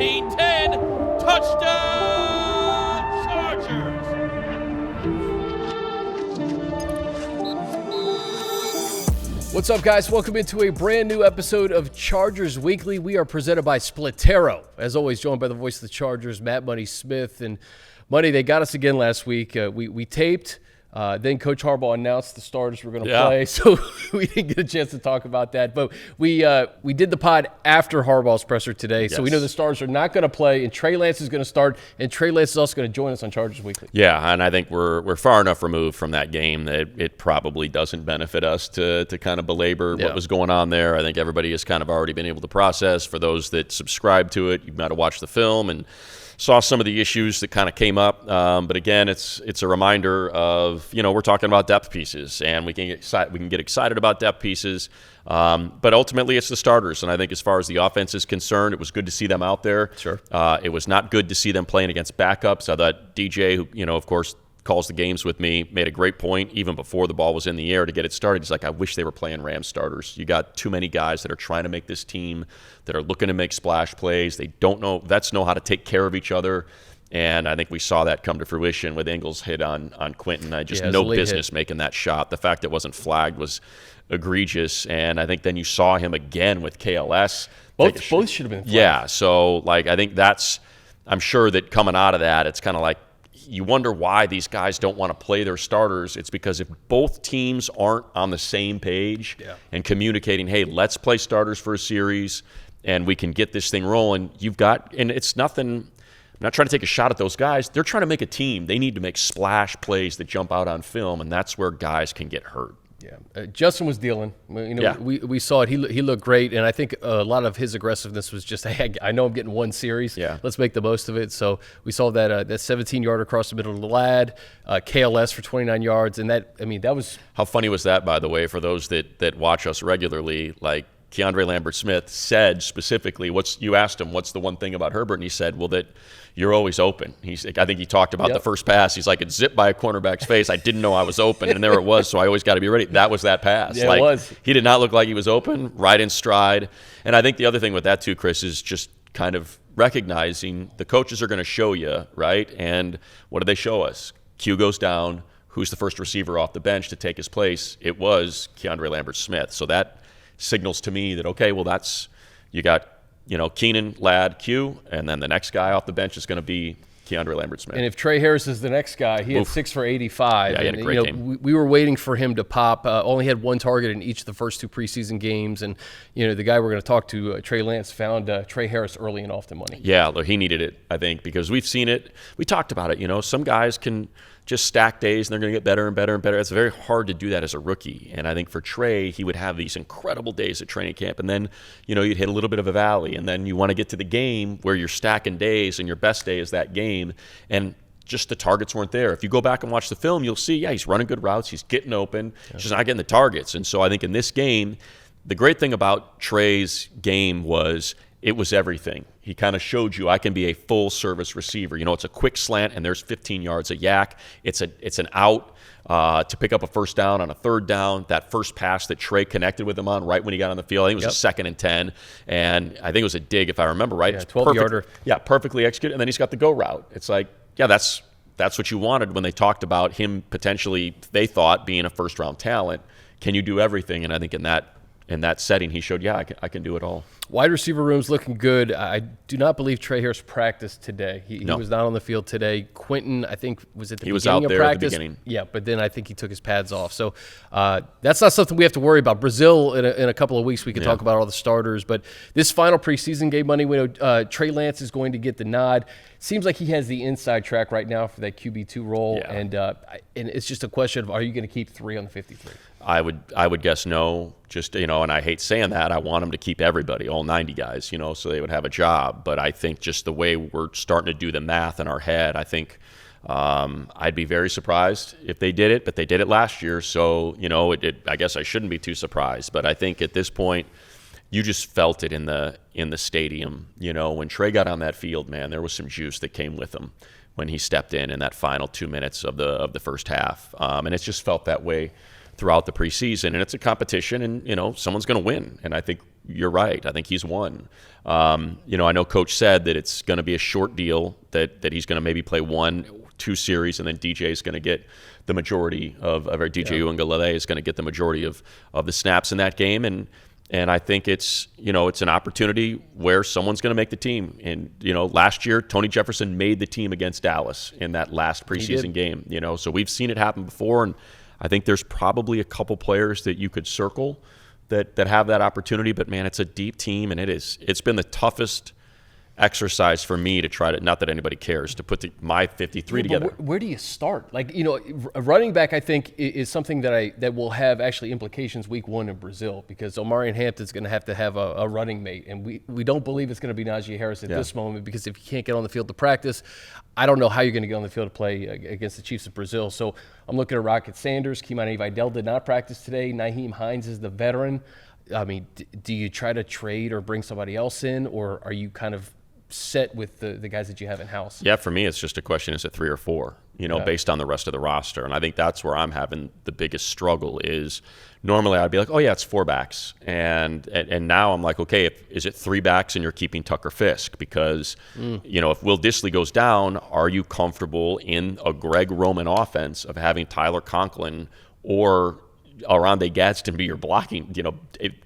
17-10. Touchdown, Chargers! What's up, guys? Welcome into a brand new episode of Chargers Weekly. We are presented by Splitero. As always, joined by the voice of the Chargers, Matt Money Smith. And Money, they got us again last week. We taped. Then Coach Harbaugh announced the starters were going to play, so we didn't get a chance to talk about that. But we did the pod after Harbaugh's presser today, so we know the starters are not going to play, and Trey Lance is going to start, and Trey Lance is also going to join us on Chargers Weekly. Yeah, and I think we're far enough removed from that game that it probably doesn't benefit us to kind of belabor what was going on there. I think everybody has kind of already been able to process. For those that subscribe to it, you might have watched the film and saw some of the issues that kind of came up. But again, it's a reminder of, we're talking about depth pieces, and we can get excited about depth pieces. But ultimately, it's the starters. And I think as far as the offense is concerned, it was good to see them out there. Sure. It was not good to see them playing against backups. I thought DJ, who, of course, calls the games with me, made a great point even before the ball was in the air to get it started. He's like, I wish they were playing Rams starters. You got too many guys that are trying to make this team, that are looking to make splash plays. They don't know, vets know how to take care of each other. And I think we saw that come to fruition with Ingles' hit on Quentin. No business making that shot. The fact it wasn't flagged was egregious. And I think then you saw him again with KLS. Both should have been flagged. Yeah, so I think I'm sure that coming out of that, it's kind of like, you wonder why these guys don't want to play their starters. It's because if both teams aren't on the same page and communicating, hey, let's play starters for a series and we can get this thing rolling, and it's nothing. I'm not trying to take a shot at those guys. They're trying to make a team. They need to make splash plays that jump out on film, and that's where guys can get hurt. Yeah, Justin was dealing. We saw it. He looked great, and I think a lot of his aggressiveness was just, hey, I know I'm getting one series. Yeah. Let's make the most of it. So we saw that 17-yarder across the middle of the lad, KLS for 29 yards, and that was. How funny was that, by the way, for those that watch us regularly? Like Keandre Lambert-Smith said specifically, you asked him, what's the one thing about Herbert? And he said, well, that you're always open. I think he talked about the first pass. He's like, it zipped by a cornerback's face. I didn't know I was open, and there it was, so I always got to be ready. That was that pass. Yeah, it was. He did not look like he was open, right in stride. And I think the other thing with that too, Chris, is just kind of recognizing the coaches are going to show you, right? And what do they show us? Q goes down. Who's the first receiver off the bench to take his place? It was Keandre Lambert-Smith. So that signals to me that, okay, well, you got Keenan, Ladd, Q, and then the next guy off the bench is going to be Keandre Lambert-Smith. And if Trey Harris is the next guy, he had 6 for 85. Yeah, he had a great game. We were waiting for him to pop. Only had one target in each of the first 2 preseason games. And, the guy we're going to talk to, Trey Lance, found Trey Harris early and often money. Yeah, look, he needed it, I think, because we've seen it. We talked about it. Some guys can just stack days, and they're going to get better and better and better. It's very hard to do that as a rookie. And I think for Trey, he would have these incredible days at training camp, and then, you'd hit a little bit of a valley, and then you want to get to the game where you're stacking days, and your best day is that game, and just the targets weren't there. If you go back and watch the film, you'll see, he's running good routes, he's getting open, he's just not getting the targets. And so I think in this game, the great thing about Trey's game was it was everything. He kind of showed you I can be a full-service receiver. It's a quick slant, and there's 15 yards of yak. It's an out to pick up a first down on a third down. That first pass that Trey connected with him on right when he got on the field, I think it was a 2nd and 10, and I think it was a dig, if I remember right. 12-yarder. Yeah, perfectly executed, and then he's got the go route. It's like, that's what you wanted when they talked about him potentially, they thought, being a first-round talent. Can you do everything? And I think in that setting, he showed, I can do it all. Wide receiver room's looking good. I do not believe Trey Harris practiced today. He was not on the field today. Quentin, I think, was at the beginning of practice. He was out there at the beginning. Yeah, but then I think he took his pads off. So that's not something we have to worry about. Brazil, in a couple of weeks, we can talk about all the starters. But this final preseason game, Money, we know Trey Lance is going to get the nod. Seems like he has the inside track right now for that QB2 role. Yeah. And it's just a question of, are you going to keep 3 on the 53? I would guess no. Just, and I hate saying that. I want him to keep everybody, all 90 guys, so they would have a job. But I think just the way we're starting to do the math in our head, I think I'd be very surprised if they did it. But they did it last year, so, I guess I shouldn't be too surprised. But I think at this point, you just felt it in the stadium. When Trey got on that field, man, there was some juice that came with him when he stepped in that final 2 minutes of the first half. And it's just felt that way throughout the preseason, and it's a competition, and someone's going to win. And I think you're right. I think he's one. You know, I know Coach said that it's going to be a short deal, that he's going to maybe play 1-2 series, and then DJ is going to get the majority of our DJ Uiagalelei is going to get the majority of the snaps in that game. And I think it's an opportunity where someone's going to make the team. And, last year, Tony Jefferson made the team against Dallas in that last preseason game, so we've seen it happen before. And I think there's probably a couple players that you could circle that have that opportunity. But, man, it's a deep team, and it's been the toughest exercise for me to try to, not that anybody cares, to put my 53 together. Where do you start? Like, a running back, I think, is something that will have actually implications week 1 in Brazil, because Omarion Hampton's going to have a running mate, and we don't believe it's going to be Najee Harris at this moment, because if you can't get on the field to practice, I don't know how you're going to get on the field to play against the Chiefs of Brazil. So I'm looking at Rocket Sanders. Kimani Vidal did not practice today. Nyheim Hines is the veteran. I mean, do you try to trade or bring somebody else in, or are you kind of set with the guys that you have in house? Yeah, for me, it's just a question: is it 3 or 4? Based on the rest of the roster, and I think that's where I'm having the biggest struggle. Is normally I'd be like, oh yeah, it's 4 backs, and now I'm like, okay, is it 3 backs and you're keeping Tucker Fisk? Because if Will Dissly goes down, are you comfortable in a Greg Roman offense of having Tyler Conklin or Oronde Gadsden be your blocking,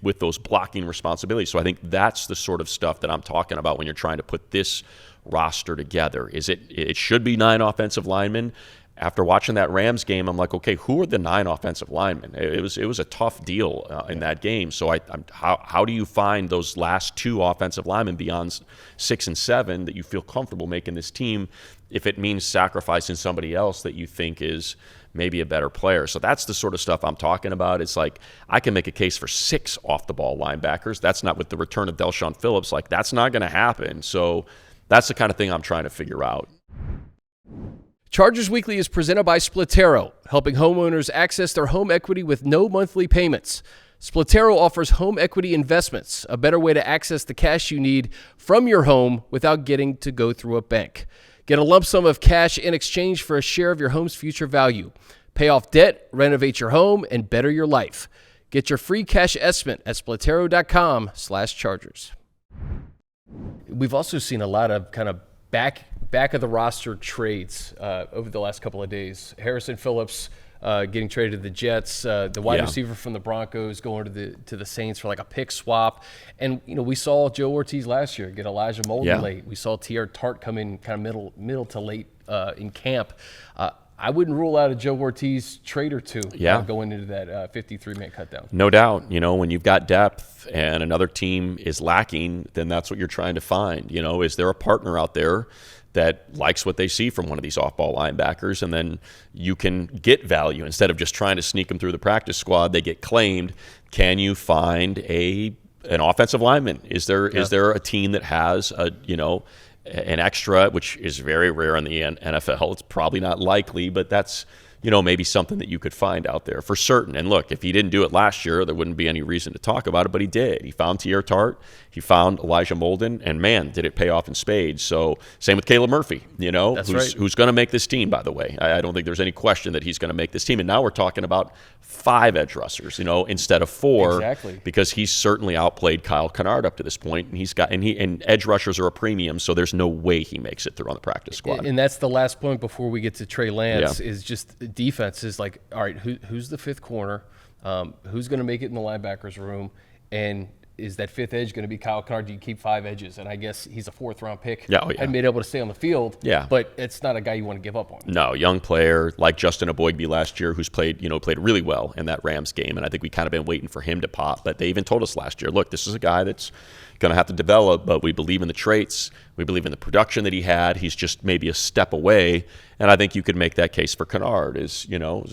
with those blocking responsibilities? So I think that's the sort of stuff that I'm talking about when you're trying to put this roster together. It should be 9 offensive linemen. After watching that Rams game, I'm like, okay, who are the 9 offensive linemen? It was a tough deal in that game. So how do you find those last 2 offensive linemen beyond 6 and 7 that you feel comfortable making this team, if it means sacrificing somebody else that you think is maybe a better player? So that's the sort of stuff I'm talking about. It's like, I can make a case for 6 off-the-ball linebackers. That's not with the return of Delshon Phillips. Like, that's not going to happen. So that's the kind of thing I'm trying to figure out. Chargers Weekly is presented by Splitero, helping homeowners access their home equity with no monthly payments. Splitero offers home equity investments, a better way to access the cash you need from your home without getting to go through a bank. Get a lump sum of cash in exchange for a share of your home's future value. Pay off debt, renovate your home, and better your life. Get your free cash estimate at splitero.com/Chargers. We've also seen a lot of kind of back of the roster trades over the last couple of days. Harrison Phillips getting traded to the Jets, the wide receiver from the Broncos going to the Saints for like a pick swap. And we saw Joe Ortiz last year get Elijah Molden late. We saw T.R. Tart come in kind of middle to late in camp. I wouldn't rule out a Joe Ortiz trade or two going into that 53-man cutdown. No doubt. When you've got depth and another team is lacking, then that's what you're trying to find. Is there a partner out there that likes what they see from one of these off-ball linebackers, and then you can get value instead of just trying to sneak them through the practice squad? They get claimed. Can you find an offensive lineman? Is there a team that has an extra, which is very rare in the NFL? It's probably not likely, but that's maybe something that you could find out there for certain. And look, if he didn't do it last year, there wouldn't be any reason to talk about it, but he did. He found T.R. Tart, he found Elijah Molden, and man, did it pay off in spades. So same with Caleb Murphy, who's going to make this team, by the way. I don't think there's any question that he's going to make this team. And now we're talking about 5 edge rushers, instead of 4, because he's certainly outplayed Kyle Kennard up to this point, and edge rushers are a premium, so there's no way he makes it through on the practice squad. And that's the last point before we get to Trey Lance is just defense is like, all right, who's the 5th corner? Who's going to make it in the linebackers room? And is that 5th edge going to be Kyle Kennard? Do you keep 5 edges? And I guess he's a 4th-round pick. And been able to stay on the field. But it's not a guy you want to give up on. No, young player like Justin Aboigbe last year, who's played really well in that Rams game. And I think we kind of been waiting for him to pop. But they even told us last year, look, this is a guy that's going to have to develop, but we believe in the traits. We believe in the production that he had. He's just maybe a step away. And I think you could make that case for Kennard. His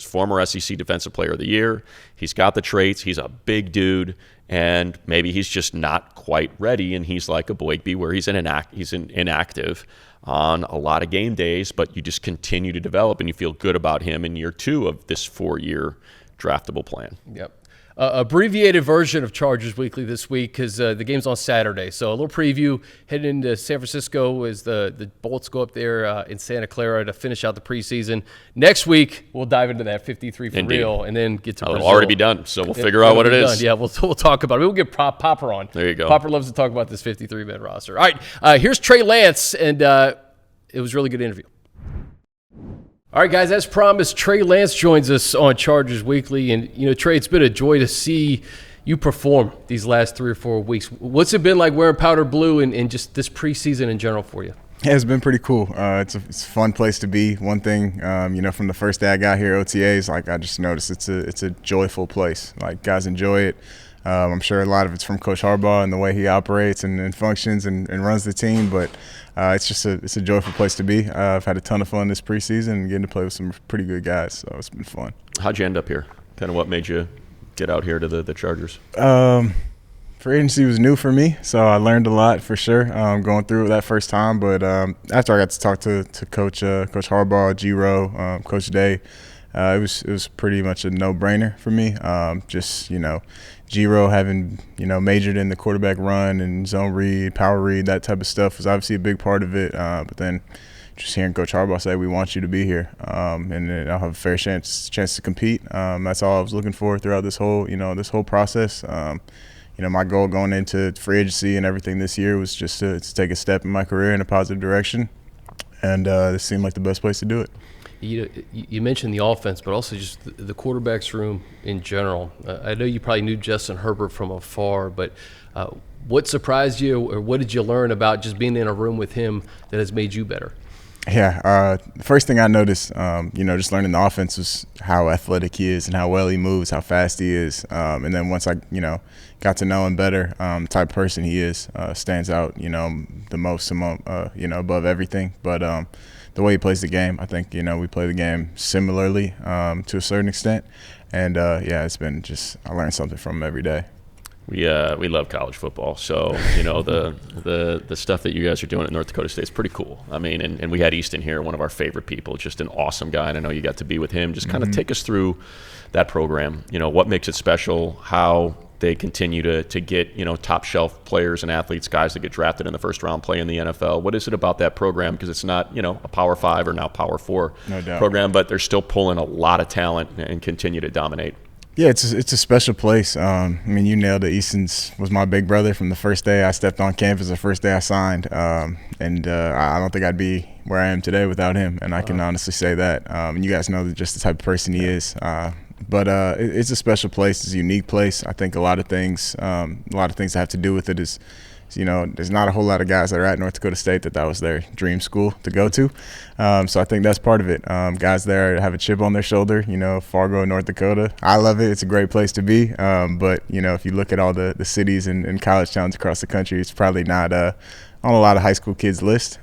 former SEC Defensive Player of the Year. He's got the traits. He's a big dude. And maybe he's just not quite ready. And he's like a Aboigbe, where he's inactive on a lot of game days, but you just continue to develop and you feel good about him in year 2 of this 4-year draftable plan. Yep. abbreviated version of Chargers Weekly this week because the game's on Saturday. So a little preview heading into San Francisco as the Bolts go up there in Santa Clara to finish out the preseason. Next week, we'll dive into that 53 for Indeed. real and then get to Brazil. It'll already be done, so we'll figure out what it is. Yeah, we'll talk about it. We'll get Popper on. There you go. Popper loves to talk about this 53-man roster. All right, here's Trey Lance, and it was a really good interview. All right, guys, as promised, Trey Lance joins us on Chargers Weekly. And, Trey, it's been a joy to see you perform these last 3 or 4 weeks. What's it been like wearing powder blue and just this preseason in general for you? Yeah, it's been pretty cool. It's a fun place to be. One thing, from the first day I got here, OTAs, I just noticed it's a joyful place. Guys enjoy it. I'm sure a lot of it's from Coach Harbaugh and the way he operates and functions and runs the team, but it's a joyful place to be. I've had a ton of fun this preseason and getting to play with some pretty good guys, so it's been fun. How'd you end up here? Kind of what made you get out here to the Chargers? Free agency was new for me, so I learned a lot for sure going through it that first time. But after I got to talk to Coach Harbaugh, G-Row, Coach Day, it was pretty much a no-brainer for me. G-Row having majored in the quarterback run and zone read, power read, that type of stuff was obviously a big part of it. But then just hearing Coach Harbaugh say, "We want you to be here, and I'll have a fair chance to compete." That's all I was looking for throughout this whole process. My goal going into free agency and everything this year was just to take a step in my career in a positive direction, and this seemed like the best place to do it. You mentioned the offense, but also just the quarterback's room in general. I know you probably knew Justin Herbert from afar, but what surprised you, or what did you learn about just being in a room with him that has made you better? Yeah, the first thing I noticed, just learning the offense was how athletic he is and how well he moves, how fast he is. And then once I, got to know him better, the type of person he is stands out, the most above everything. But the way he plays the game, I think, we play the game similarly to a certain extent. And, it's been just I learn something from him every day. We love college football, so the stuff that you guys are doing at North Dakota State is pretty cool. I mean, and we had Easton here, one of our favorite people, just an awesome guy, and I know you got to be with him. Just kind of take us through that program. What makes it special? How they continue to get top shelf players and athletes, guys that get drafted in the first round, play in the NFL. What is it about that program? Because it's not a Power 5 or now Power 4 program, but they're still pulling a lot of talent and continue to dominate. Yeah, it's a special place. You nailed it. Easton's was my big brother from the first day I stepped on campus, the first day I signed. And I don't think I'd be where I am today without him, and I can honestly say that. And you guys know just the type of person he is. But it's a special place. It's a unique place. I think a lot of things that have to do with it is, there's not a whole lot of guys that are at North Dakota State that was their dream school to go to. So I think that's part of it. Guys there have a chip on their shoulder, Fargo, North Dakota. I love it. It's a great place to be. But, if you look at all the cities and college towns across the country, it's probably not on a lot of high school kids' list.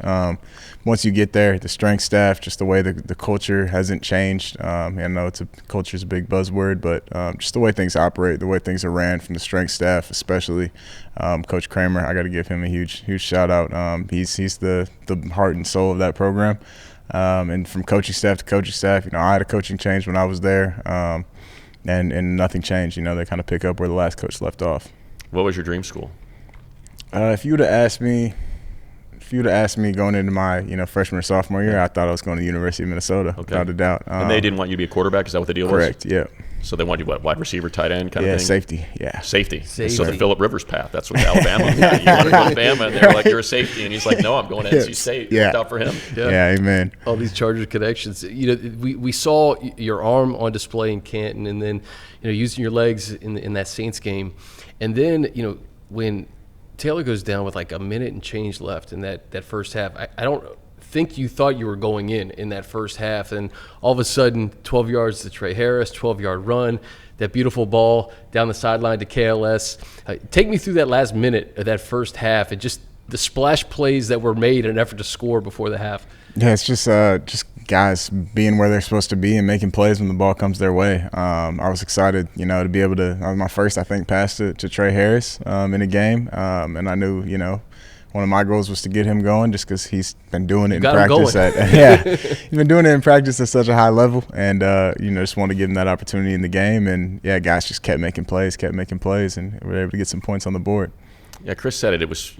Once you get there, the strength staff, just the way the culture hasn't changed. I know culture's a big buzzword, but just the way things operate, the way things are ran from the strength staff, especially Coach Kramer. I got to give him a huge shout out. He's the heart and soul of that program. And from coaching staff to coaching staff, I had a coaching change when I was there, and nothing changed. They kind of pick up where the last coach left off. What was your dream school? If you would have asked me going into my freshman or sophomore year, I thought I was going to the University of Minnesota, without a doubt. And they didn't want you to be a quarterback? Is that what the deal was? Correct, yeah. So they want you, wide receiver, tight end kind of thing? Safety, yeah. Safety. So the Phillip Rivers path, that's what Alabama you want to go to Bama, and they're like, you're a safety. And he's like, no, I'm going to NC State. Yeah. Worked out for him. Yeah, amen. All these Chargers connections. We saw your arm on display in Canton, and then, using your legs in that Saints game. And then, when Taylor goes down with like a minute and change left in that first half, I don't think you thought you were going in that first half, and all of a sudden 12 yards to Trey Harris, 12-yard run, that beautiful ball down the sideline to KLS. Take me through that last minute of that first half and just the splash plays that were made in an effort to score before the half. Yeah, it's just guys being where they're supposed to be and making plays when the ball comes their way. I was excited, to be able to – that was my first, I think, pass to Trey Harris in a game. And I knew, one of my goals was to get him going, just because he's been doing it in got him practice. going. He's been doing it in practice at such a high level, and just want to give him that opportunity in the game. And guys just kept making plays, and we were able to get some points on the board. Yeah, Chris said it. It was,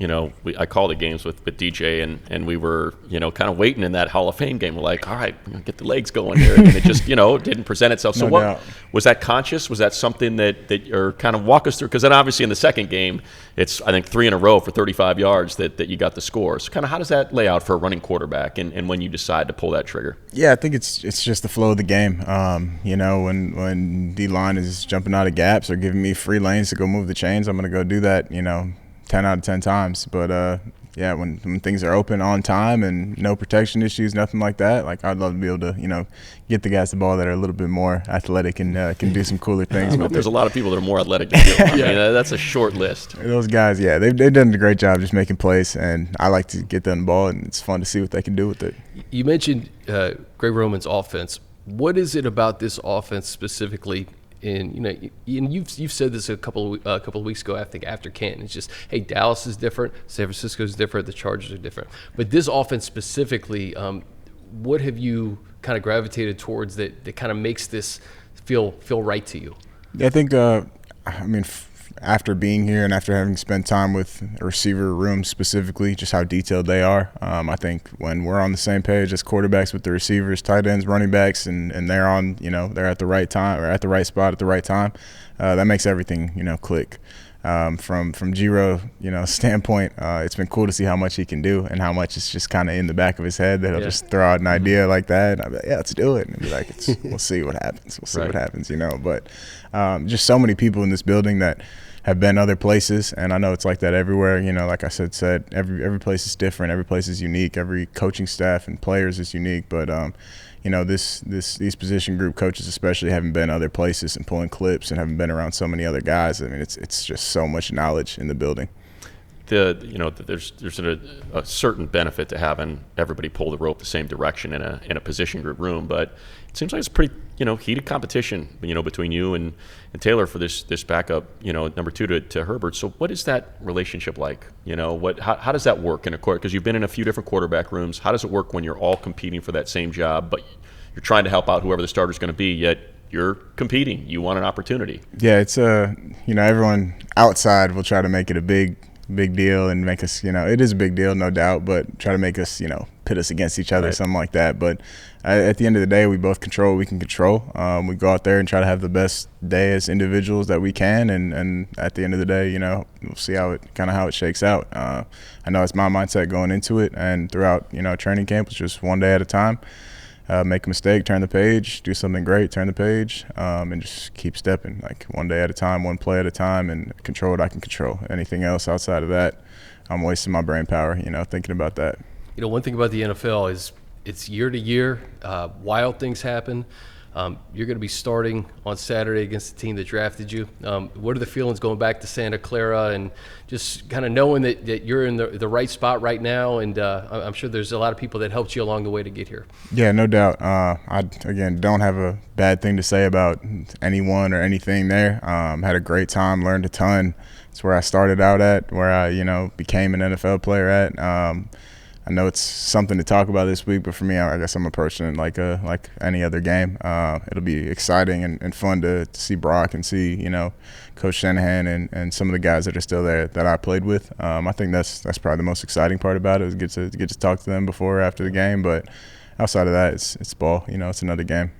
I called the games with DJ, and we were, kind of waiting in that Hall of Fame game. We're like, all right, we're gonna get the legs going here, and it just, didn't present itself. So No doubt. Was that conscious? Was that something that you're kind of walk us through? Because then obviously in the second game, it's I think 3 in a row for 35 yards that you got the score. So kind of how does that lay out for a running quarterback, and when you decide to pull that trigger? Yeah, I think it's just the flow of the game. When D-line is jumping out of gaps or giving me free lanes to go move the chains, I'm gonna go do that. 10 out of 10 times. But when things are open on time and no protection issues, nothing like that, like I'd love to be able to get the guys the ball that are a little bit more athletic and can do some cooler things. But there's a lot of people that are more athletic than you. I mean, that's a short list. Those guys, they've done a great job just making plays, and I like to get them the ball, and it's fun to see what they can do with it. You mentioned Greg Roman's offense. What is it about this offense specifically? And you've said this a couple of weeks ago, I think, after Canton. It's just, hey, Dallas is different, San Francisco is different, the Chargers are different. But this offense specifically, what have you kind of gravitated towards that kind of makes this feel right to you? Yeah, I think, after being here and after having spent time with a receiver room specifically, just how detailed they are, I think when we're on the same page as quarterbacks with the receivers, tight ends, running backs, and they're on, they're at the right time or at the right spot at the right time, that makes everything, click. From Giro, standpoint, it's been cool to see how much he can do and how much it's just kind of in the back of his head that he'll just throw out an idea like that. And I'll be like, let's do it. And he'll be like, we'll see what happens. We'll see what happens, But just so many people in this building that have been other places, and I know it's like that everywhere. Like I said, every place is different. Every place is unique. Every coaching staff and players is unique. But these position group coaches especially haven't been other places and pulling clips and haven't been around so many other guys. I mean, it's just so much knowledge in the building. There's a certain benefit to having everybody pull the rope the same direction in a position group room, but it seems like it's pretty heated competition between you and Taylor for this backup number 2 to Herbert. So what is that relationship like? How does that work in a court? Because you've been in a few different quarterback rooms. How does it work when you're all competing for that same job, but you're trying to help out whoever the starter's going to be, yet you're competing, you want an opportunity? Yeah, it's everyone outside will try to make it a big deal and make us, it is a big deal, no doubt, but try to make us, pit us against each other, something like that. But at the end of the day, we both control what we can control. We go out there and try to have the best day as individuals that we can, and at the end of the day, we'll see how it shakes out. I know it's my mindset going into it, and throughout, training camp, it's just one day at a time. Make a mistake, turn the page, do something great, turn the page, and just keep stepping, like one day at a time, one play at a time, and control what I can control. Anything else outside of that, I'm wasting my brain power, thinking about that. One thing about the NFL is it's year to year. Wild things happen. You're going to be starting on Saturday against the team that drafted you. What are the feelings going back to Santa Clara and just kind of knowing that you're in the right spot right now? And I'm sure there's a lot of people that helped you along the way to get here. Yeah, no doubt. I don't have a bad thing to say about anyone or anything there. Had a great time, learned a ton. It's where I started out at, where I became an NFL player at. I know it's something to talk about this week, but for me, I guess I'm approaching it like any other game. It'll be exciting and fun to see Brock and see Coach Shanahan and some of the guys that are still there that I played with. I think that's probably the most exciting part about it, is get to talk to them before or after the game. But outside of that, it's ball. It's another game.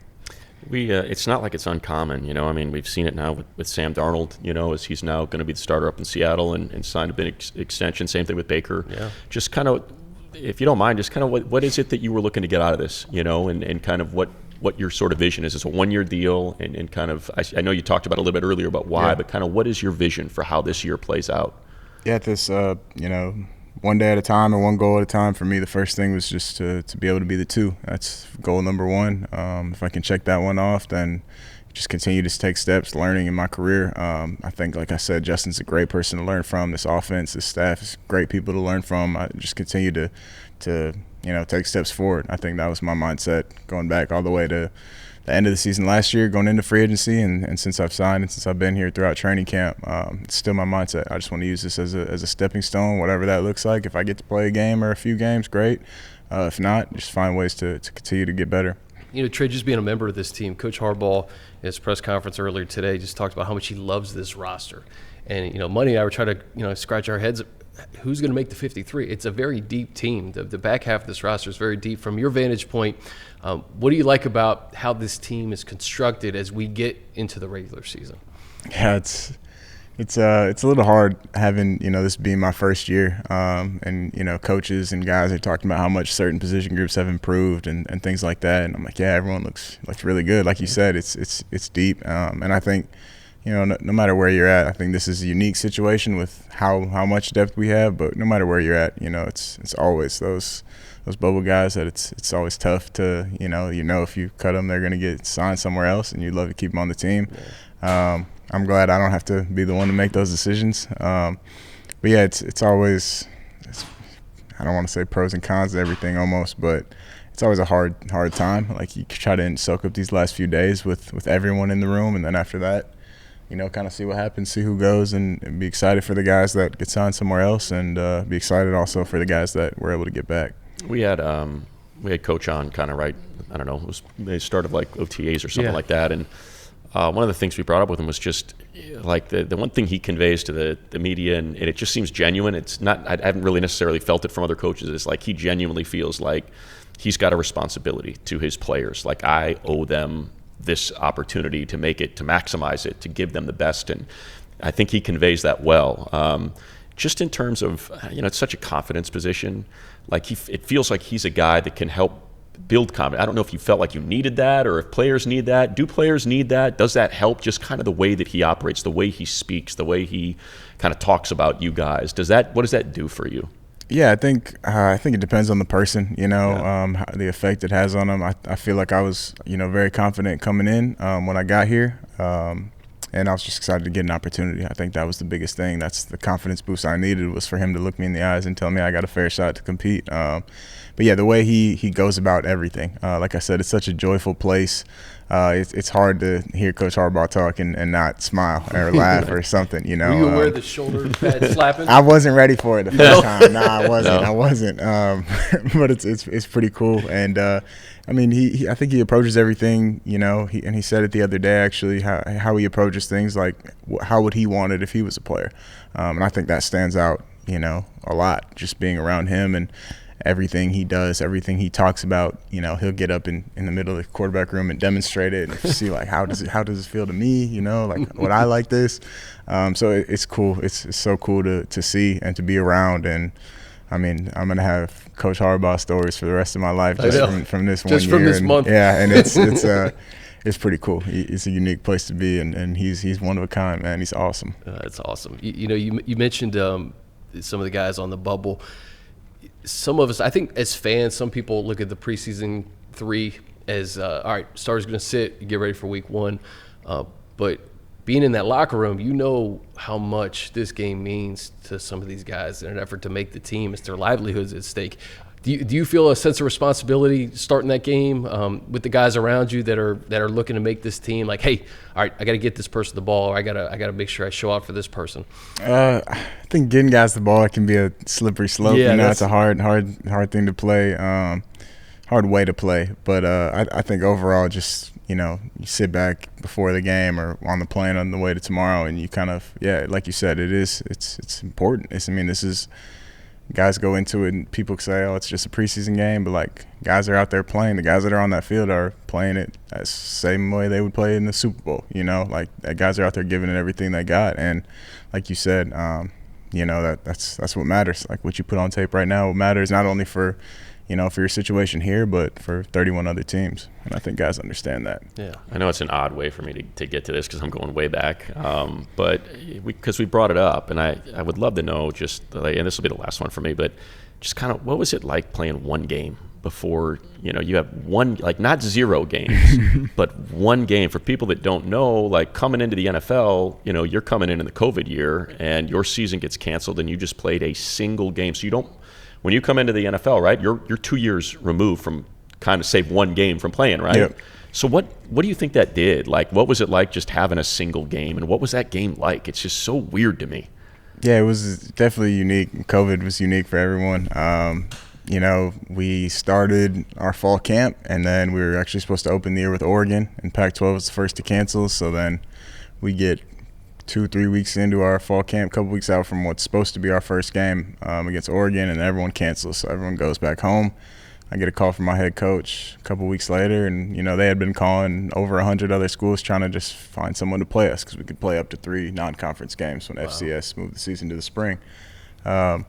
It's not like it's uncommon, I mean, we've seen it now with Sam Darnold, as he's now going to be the starter up in Seattle and signed a big extension. Same thing with Baker. Yeah. Just kind of, if you don't mind, just kind of what is it that you were looking to get out of this, and kind of what your sort of vision is. It's a one-year deal, and kind of, I know you talked about a little bit earlier about why, but kind of what is your vision for how this year plays out? Yeah, this, one day at a time and one goal at a time. For me, the first thing was just to be able to be the 2. That's goal number 1. If I can check that one off, then just continue to take steps, learning in my career. I think, like I said, Justin's a great person to learn from. This offense, this staff is great people to learn from. I just continue to take steps forward. I think that was my mindset going back all the way to the end of the season last year, going into free agency, and since I've signed and since I've been here throughout training camp, it's still my mindset. I just want to use this as a stepping stone, whatever that looks like. If I get to play a game or a few games, great. If not, just find ways to continue to get better. You know, Trey, just being a member of this team, Coach Harbaugh, in his press conference earlier today, just talked about how much he loves this roster. And, you know, Money and I were trying to, scratch our heads. Who's going to make the 53? It's a very deep team. The back half of this roster is very deep. From your vantage point, what do you like about how this team is constructed as we get into the regular season? Yeah, it's a little hard having, this being my first year, and coaches and guys are talking about how much certain position groups have improved and things like that, and I'm like, yeah, everyone looks really good. Like you said, it's deep, and I think, no matter where you're at, I think this is a unique situation with how much depth we have. But no matter where you're at, it's always those bubble guys that it's always tough to if you cut them, they're gonna get signed somewhere else, and you'd love to keep them on the team. Yeah. I'm glad I don't have to be the one to make those decisions. But yeah, it's always, I don't want to say pros and cons to everything almost, but it's always a hard time. Like, you try to soak up these last few days with everyone in the room, and then after that, kind of see what happens, see who goes, and be excited for the guys that get signed somewhere else, and be excited also for the guys that were able to get back. We had Coach on kind of right, I don't know, it was the start of like OTAs or something like that, and one of the things we brought up with him was just like the one thing he conveys to the media, and it just seems genuine. It's not, I haven't really necessarily felt it from other coaches. It's like he genuinely feels like he's got a responsibility to his players. Like, I owe them this opportunity to make it, to maximize it, to give them the best. And I think he conveys that well. Just in terms of, it's such a confidence position. Like, it feels like he's a guy that can help build confidence. I don't know if you felt like you needed that, or if players need that. Do players need that? Does that help? Just kind of the way that he operates, the way he speaks, the way he kind of talks about you guys. What does that do for you? Yeah, I think it depends on the person, the effect it has on them. I feel like I was, very confident coming in when I got here, and I was just excited to get an opportunity. I think that was the biggest thing. That's the confidence boost I needed, was for him to look me in the eyes and tell me I got a fair shot to compete. But yeah, the way he goes about everything, like I said, it's such a joyful place. It's hard to hear Coach Harbaugh talk and not smile or laugh or something, Were you aware of the shoulder pad slapping? I wasn't ready for it the first time. No, I wasn't. But it's pretty cool. And I think he approaches everything, and he said it the other day, actually, how he approaches things, like how would he want it if he was a player. And I think that stands out, a lot, just being around him and everything he does, everything he talks about. He'll get up in the middle of the quarterback room and demonstrate it, and see like how does it feel to me, like would I like this. So it's cool. It's so cool to see and to be around. And I'm gonna have Coach Harbaugh stories for the rest of my life, just from this one year. Just from this month. Yeah, and it's pretty cool. It's a unique place to be, and he's one of a kind, man. He's awesome. That's awesome. You mentioned some of the guys on the bubble. Some of us, I think, as fans, some people look at the preseason 3 as, all right, starter's going to sit, you get ready for week 1. But being in that locker room, how much this game means to some of these guys in an effort to make the team. It's their livelihoods at stake. Do you feel a sense of responsibility starting that game with the guys around you that are looking to make this team, like, hey, all right, I got to get this person the ball, or I got to make sure I show out for this person? I think getting guys the ball can be a slippery slope. Yeah, it's a hard thing to play, hard way to play. But I think overall, just you sit back before the game or on the plane on the way to tomorrow, and you kind of, like you said, it's important. This is. Guys go into it and people say, oh, it's just a preseason game, but like, guys are out there playing. The guys that are on that field are playing it the same way they would play in the Super Bowl. Like, guys are out there giving it everything they got. And like you said, that's what matters. Like, what you put on tape right now, what matters not only for your situation here, but for 31 other teams. And I think guys understand that. Yeah, I know it's an odd way for me to get to this because I'm going way back. But because we brought it up, and I would love to know, just, and this will be the last one for me, but just kind of, what was it like playing one game before, you have one, like, not 0 games, but one game? For people that don't know, like, coming into the NFL, you're coming in the COVID year and your season gets canceled and you just played a single game. So you don't, when you come into the NFL, right, you're 2 years removed from kind of, save one game from playing, right? Yep. So what do you think that did? Like, what was it like just having a single game, and what was that game like? It's just so weird to me. Yeah, it was definitely unique. COVID was unique for everyone. We started our fall camp, and then we were actually supposed to open the year with Oregon, and Pac-12 was the first to cancel. So then we get 2-3 weeks into our fall camp, a couple weeks out from what's supposed to be our first game against Oregon, and everyone cancels. So everyone goes back home. I get a call from my head coach a couple weeks later, and, they had been calling over 100 other schools trying to just find someone to play us because we could play up to 3 non-conference games when FCS moved the season to the spring. So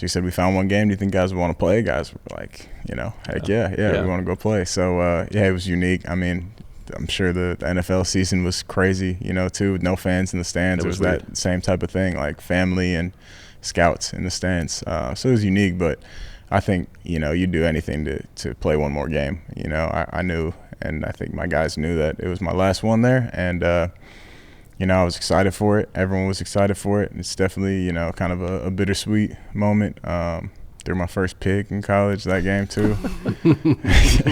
he said, we found one game. Do you think guys would want to play? Guys were like, heck yeah, we want to go play. So, it was unique. I mean, I'm sure the NFL season was crazy, too, with no fans in the stands. It was that same type of thing, like family and scouts in the stands. So it was unique, but I think, you'd do anything to play one more game. I knew, and I think my guys knew that it was my last one there. And, I was excited for it. Everyone was excited for it. It's definitely, kind of a bittersweet moment. Threw my first pick in college that game, too.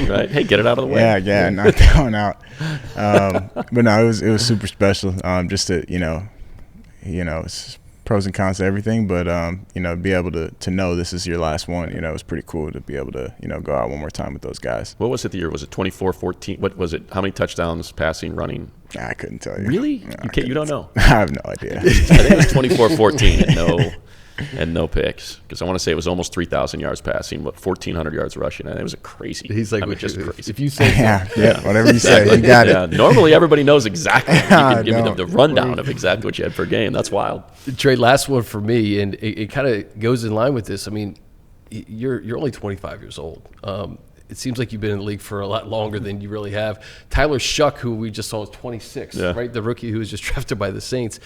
Right. Hey, get it out of the way. Yeah, knocked that one out. But no, it was super special. Just to, it's pros and cons to everything, but be able to know this is your last one, it was pretty cool to be able to go out one more time with those guys. What was it the year? Was it 24-14? What was it? How many touchdowns, passing, running? I couldn't tell you. Really? No, you don't know? I have no idea. I think it was 24-14 and no picks, because I want to say it was almost 3,000 yards passing, but 1,400 yards rushing. And it was crazy. He's like, just crazy. If you say whatever you say, you got it. Normally everybody knows exactly. You can give me the rundown of exactly what you had per game. That's wild. Trey, last one for me, and it kind of goes in line with this. I mean, you're only 25 years old. It seems like you've been in the league for a lot longer than you really have. Tyler Shuck, who we just saw, is 26, right? The rookie who was just drafted by the Saints.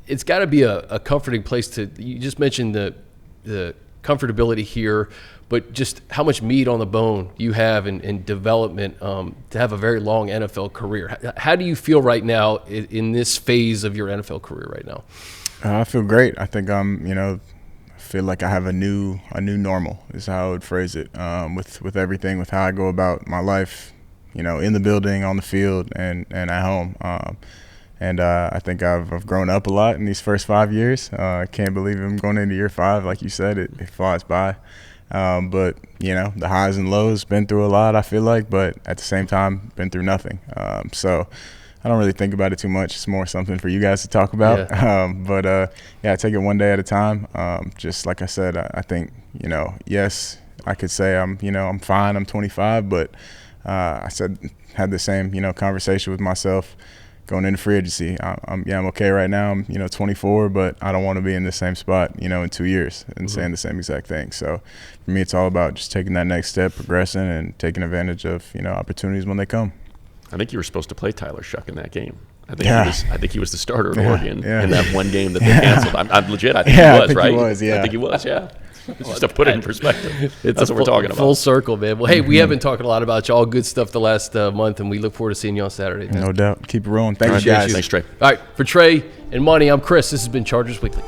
It's got to be a comforting place to. You just mentioned the comfortability here, but just how much meat on the bone you have in development to have a very long NFL career. How do you feel right now in this phase of your NFL career right now? I feel great. I think I feel like I have a new normal is how I would phrase it. With everything, with how I go about my life, in the building, on the field, and at home. And I think I've grown up a lot in these first 5 years. I can't believe I'm going into year 5. Like you said, it flies by. But, the highs and lows, been through a lot, I feel like, but at the same time, been through nothing. So I don't really think about it too much. It's more something for you guys to talk about. Yeah. I take it one day at a time. Just like I said, I think, yes, I could say I'm fine, I'm 25, but I had the same, conversation with myself going into free agency. I'm okay right now. I'm 24, but I don't want to be in the same spot in 2 years and saying the same exact thing. So for me, it's all about just taking that next step, progressing, and taking advantage of opportunities when they come. I think you were supposed to play Tyler Shuck in that game. I think he was the starter at Oregon in that one game that they canceled. I'm legit. I think he was, right? I think he was. Yeah. Just to put it in perspective. That's what we're talking about. Full circle, man. Well, hey, we have been talking a lot about you, all good stuff the last month, and we look forward to seeing you on Saturday. No doubt. Keep it rolling. Thanks, guys. Thanks, Trey. All right, for Trey and Money, I'm Chris. This has been Chargers Weekly.